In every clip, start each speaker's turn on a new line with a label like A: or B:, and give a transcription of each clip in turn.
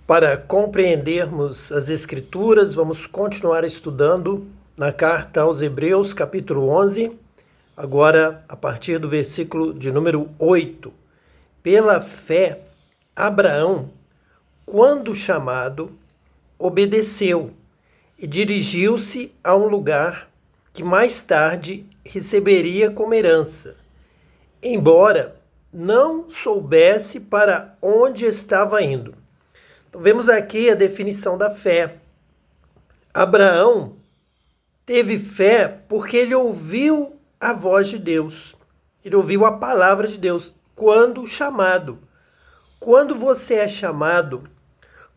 A: Para compreendermos as Escrituras, vamos continuar estudando na carta aos Hebreus, capítulo 11, agora a partir do versículo de número 8. Pela fé, Abraão, quando chamado, obedeceu e dirigiu-se a um lugar que mais tarde receberia como herança, embora não soubesse para onde estava indo. Então, vemos aqui a definição da fé. Abraão teve fé porque ele ouviu a voz de Deus. Ele ouviu a palavra de Deus quando chamado. Quando você é chamado,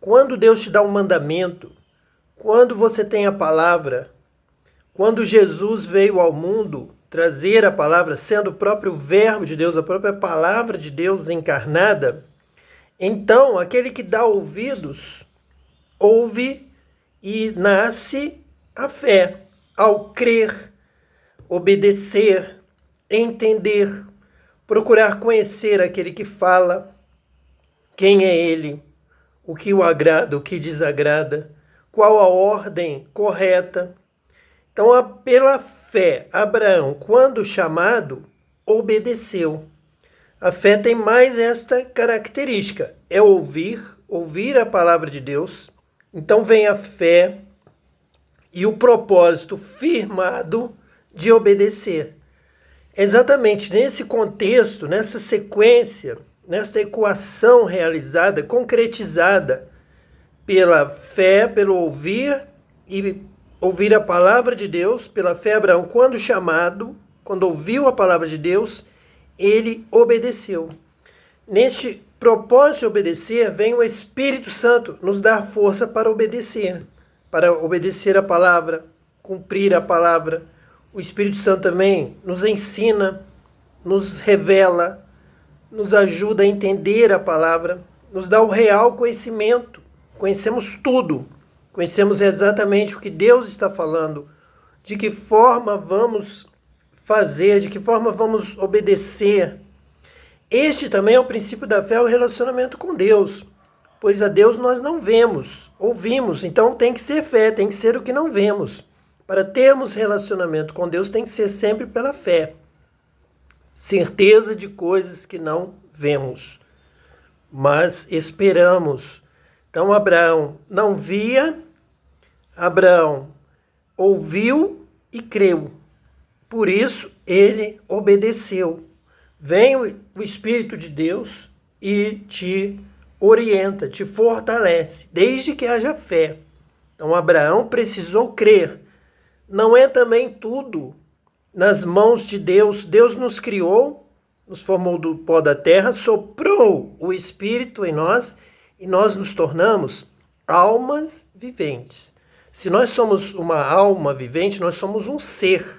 A: quando Deus te dá um mandamento, quando você tem a palavra, quando Jesus veio ao mundo trazer a palavra, sendo o próprio verbo de Deus, a própria palavra de Deus encarnada, então aquele que dá ouvidos, ouve e nasce a fé, ao crer, obedecer, entender, procurar conhecer aquele que fala, quem é ele, o que o agrada, o que desagrada, qual a ordem correta. Então, pela fé, Abraão, quando chamado, obedeceu. A fé tem mais esta característica, é ouvir a palavra de Deus. Então vem a fé e o propósito firmado de obedecer. Exatamente nesse contexto, nessa sequência, nesta equação realizada, concretizada pela fé, pelo ouvir e ouvir a palavra de Deus, pela fé Abraão, quando chamado, quando ouviu a palavra de Deus, ele obedeceu. Neste propósito de obedecer, vem o Espírito Santo nos dar força para obedecer a palavra, cumprir a palavra. O Espírito Santo também nos ensina, nos revela, nos ajuda a entender a palavra, nos dá o real conhecimento. Conhecemos tudo, conhecemos exatamente o que Deus está falando, de que forma vamos fazer, de que forma vamos obedecer. Este também é o princípio da fé, o relacionamento com Deus, pois a Deus nós não vemos, ouvimos, então tem que ser fé, tem que ser o que não vemos. Para termos relacionamento com Deus tem que ser sempre pela fé, certeza de coisas que não vemos, mas esperamos. Então Abraão não via, Abraão ouviu e creu. Por isso, ele obedeceu. Vem o Espírito de Deus e te orienta, te fortalece, desde que haja fé. Então, Abraão precisou crer. Não é também tudo nas mãos de Deus. Deus nos criou, nos formou do pó da terra, soprou o Espírito em nós e nós nos tornamos almas viventes. Se nós somos uma alma vivente, nós somos um ser.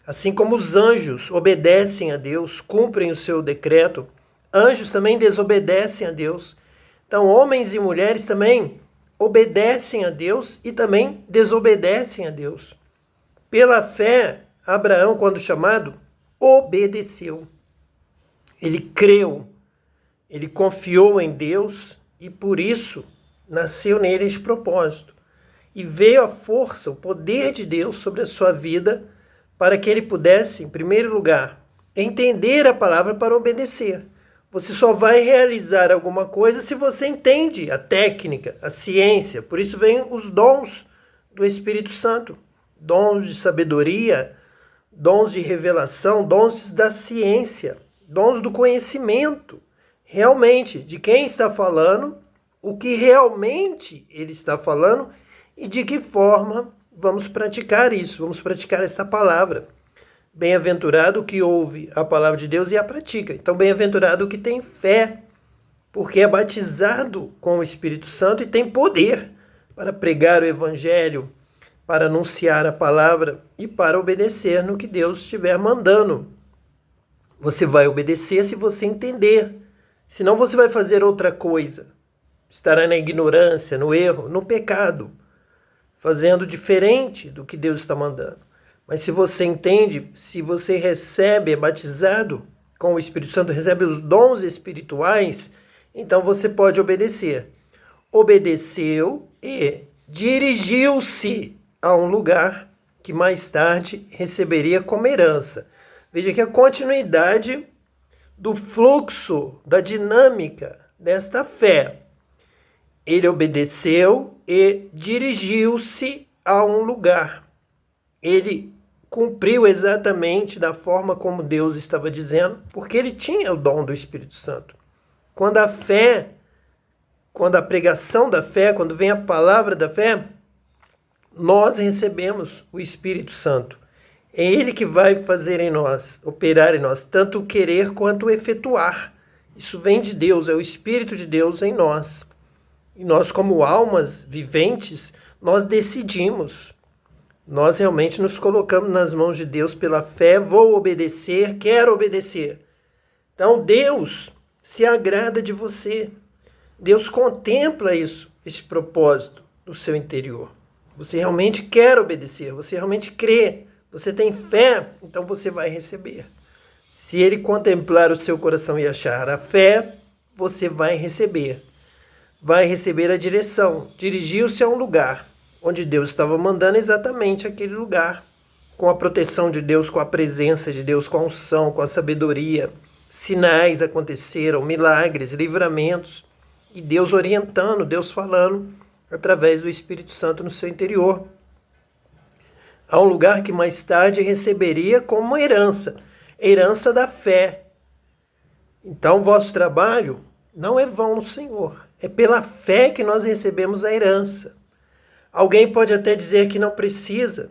A: Assim como os anjos obedecem a Deus, cumprem o seu decreto, anjos também desobedecem a Deus. Então, homens e mulheres também obedecem a Deus e também desobedecem a Deus. Pela fé, Abraão, quando chamado, obedeceu. Ele creu, ele confiou em Deus e por isso nasceu nele este propósito. E veio a força, o poder de Deus sobre a sua vida, para que ele pudesse, em primeiro lugar, entender a palavra para obedecer. Você só vai realizar alguma coisa se você entende a técnica, a ciência. Por isso vem os dons do Espírito Santo. Dons de sabedoria, dons de revelação, dons da ciência, dons do conhecimento. Realmente, de quem está falando, o que realmente ele está falando e de que forma vamos praticar isso, vamos praticar esta palavra. Bem-aventurado o que ouve a palavra de Deus e a pratica. Então, bem-aventurado o que tem fé, porque é batizado com o Espírito Santo e tem poder para pregar o Evangelho, para anunciar a palavra e para obedecer no que Deus estiver mandando. Você vai obedecer se você entender, senão você vai fazer outra coisa. Estará na ignorância, no erro, no pecado, fazendo diferente do que Deus está mandando. Mas se você entende, se você recebe, é batizado com o Espírito Santo, recebe os dons espirituais, então você pode obedecer. obedeceu e dirigiu-se a um lugar que mais tarde receberia como herança. Veja que a continuidade do fluxo, da dinâmica desta fé. Ele obedeceu e dirigiu-se a um lugar. Ele cumpriu exatamente da forma como Deus estava dizendo, porque ele tinha o dom do Espírito Santo. Quando a fé, quando a pregação da fé, quando vem a palavra da fé, nós recebemos o Espírito Santo. É Ele que vai fazer em nós, operar em nós, tanto o querer quanto o efetuar. Isso vem de Deus, é o Espírito de Deus em nós. E nós, como almas viventes, nós decidimos. Nós realmente nos colocamos nas mãos de Deus pela fé, vou obedecer, quero obedecer. Então Deus se agrada de você. Deus contempla isso, esse propósito no seu interior. Você realmente quer obedecer, você realmente crê, você tem fé, então você vai receber. Se Ele contemplar o seu coração e achar a fé, você vai receber. Vai receber a direção. Dirigiu-se a um lugar onde Deus estava mandando exatamente aquele lugar, com a proteção de Deus, com a presença de Deus, com a unção, com a sabedoria. Sinais aconteceram, milagres, livramentos, e Deus orientando, Deus falando através do Espírito Santo no seu interior. A um lugar que mais tarde receberia como herança da fé. Então, vosso trabalho não é vão no Senhor. É pela fé que nós recebemos a herança. Alguém pode até dizer que não precisa,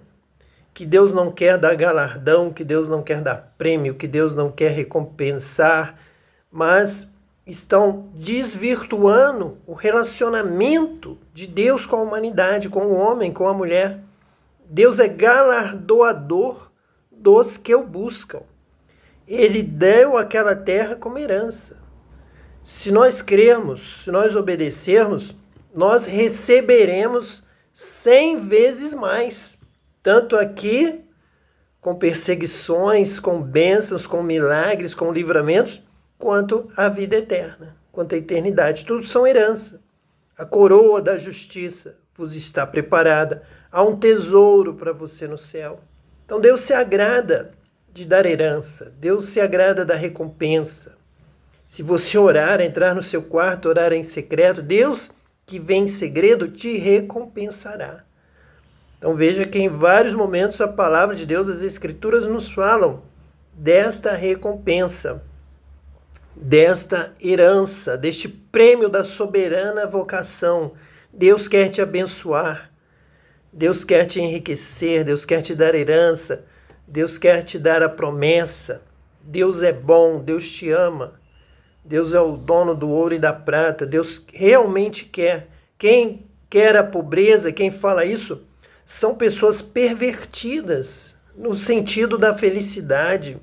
A: que Deus não quer dar galardão, que Deus não quer dar prêmio, que Deus não quer recompensar, mas estão desvirtuando o relacionamento de Deus com a humanidade, com o homem, com a mulher. Deus é galardoador dos que o buscam. Ele deu aquela terra como herança. Se nós crermos, se nós obedecermos, nós receberemos 100 vezes mais. Tanto aqui, com perseguições, com bênçãos, com milagres, com livramentos, quanto a vida eterna, quanto a eternidade. Tudo são herança. A coroa da justiça vos está preparada. Há um tesouro para você no céu. Então Deus se agrada de dar herança. Deus se agrada da recompensa. Se você orar, entrar no seu quarto, orar em secreto, Deus que vem em segredo te recompensará. Então veja que em vários momentos a palavra de Deus, as Escrituras nos falam desta recompensa, desta herança, deste prêmio da soberana vocação. Deus quer te abençoar, Deus quer te enriquecer, Deus quer te dar herança, Deus quer te dar a promessa. Deus é bom, Deus te ama, Deus é o dono do ouro e da prata, Deus realmente quer. Quem quer a pobreza, quem fala isso, são pessoas pervertidas no sentido da felicidade,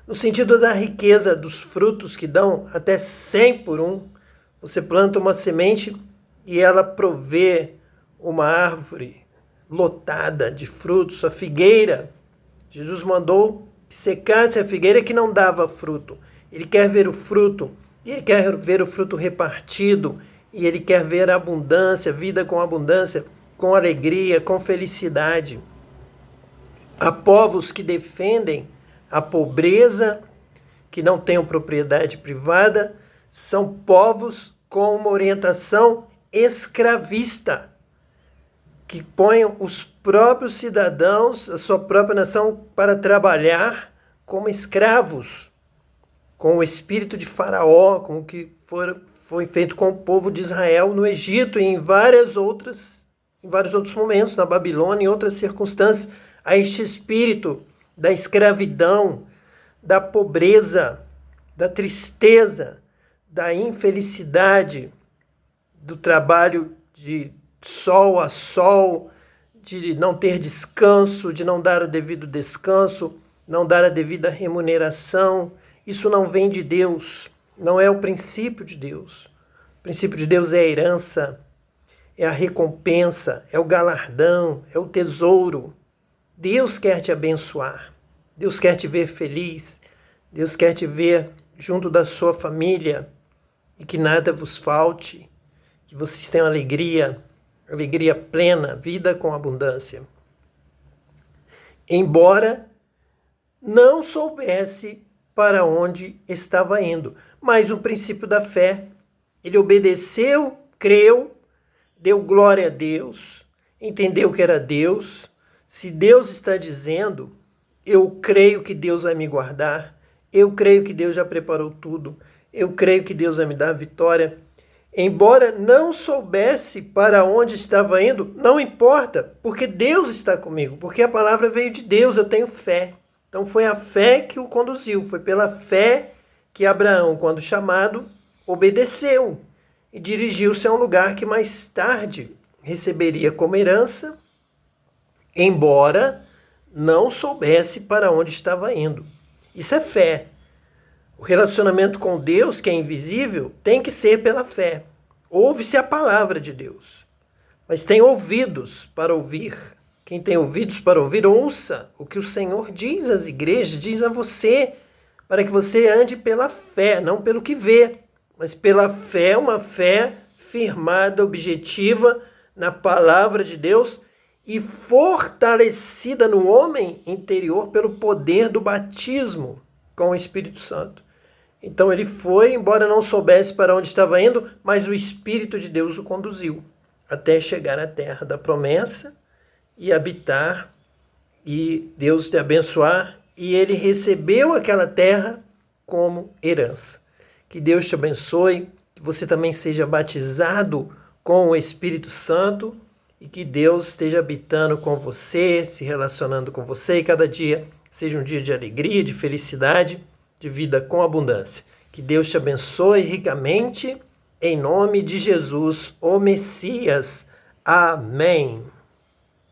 A: no sentido da riqueza dos frutos que dão até 100 por um. Você planta uma semente e ela provê uma árvore lotada de frutos, a figueira. Jesus mandou que secasse a figueira que não dava fruto. Ele quer ver o fruto, e ele quer ver o fruto repartido, e ele quer ver a abundância, vida com abundância, com alegria, com felicidade. Há povos que defendem a pobreza, que não têm propriedade privada, são povos com uma orientação escravista, que põem os próprios cidadãos, a sua própria nação, para trabalhar como escravos, com o espírito de Faraó, como que foi feito com o povo de Israel no Egito e em vários outros momentos, na Babilônia, em outras circunstâncias, a este espírito da escravidão, da pobreza, da tristeza, da infelicidade, do trabalho de sol a sol, de não ter descanso, de não dar o devido descanso, não dar a devida remuneração. Isso não vem de Deus, não é o princípio de Deus. O princípio de Deus é a herança, é a recompensa, é o galardão, é o tesouro. Deus quer te abençoar, Deus quer te ver feliz, Deus quer te ver junto da sua família e que nada vos falte, que vocês tenham alegria, alegria plena, vida com abundância. Embora não soubesse para onde estava indo, mas o princípio da fé, ele obedeceu, creu, deu glória a Deus, entendeu que era Deus. Se Deus está dizendo, eu creio que Deus vai me guardar, eu creio que Deus já preparou tudo, eu creio que Deus vai me dar a vitória. Embora não soubesse para onde estava indo, não importa, porque Deus está comigo, porque a palavra veio de Deus, eu tenho fé. Então foi a fé que o conduziu, foi pela fé que Abraão, quando chamado, obedeceu e dirigiu-se a um lugar que mais tarde receberia como herança, embora não soubesse para onde estava indo. Isso é fé. O relacionamento com Deus, que é invisível, tem que ser pela fé. Ouve-se a palavra de Deus, mas tem ouvidos para ouvir. Quem tem ouvidos para ouvir, ouça o que o Senhor diz às igrejas, diz a você, para que você ande pela fé, não pelo que vê, mas pela fé, uma fé firmada, objetiva na palavra de Deus e fortalecida no homem interior pelo poder do batismo com o Espírito Santo. Então ele foi, embora não soubesse para onde estava indo, mas o Espírito de Deus o conduziu até chegar à terra da promessa e habitar, e Deus te abençoar, e ele recebeu aquela terra como herança. Que Deus te abençoe, que você também seja batizado com o Espírito Santo e que Deus esteja habitando com você, se relacionando com você, e cada dia seja um dia de alegria, de felicidade, de vida com abundância. Que Deus te abençoe ricamente, em nome de Jesus, o Messias. Amém.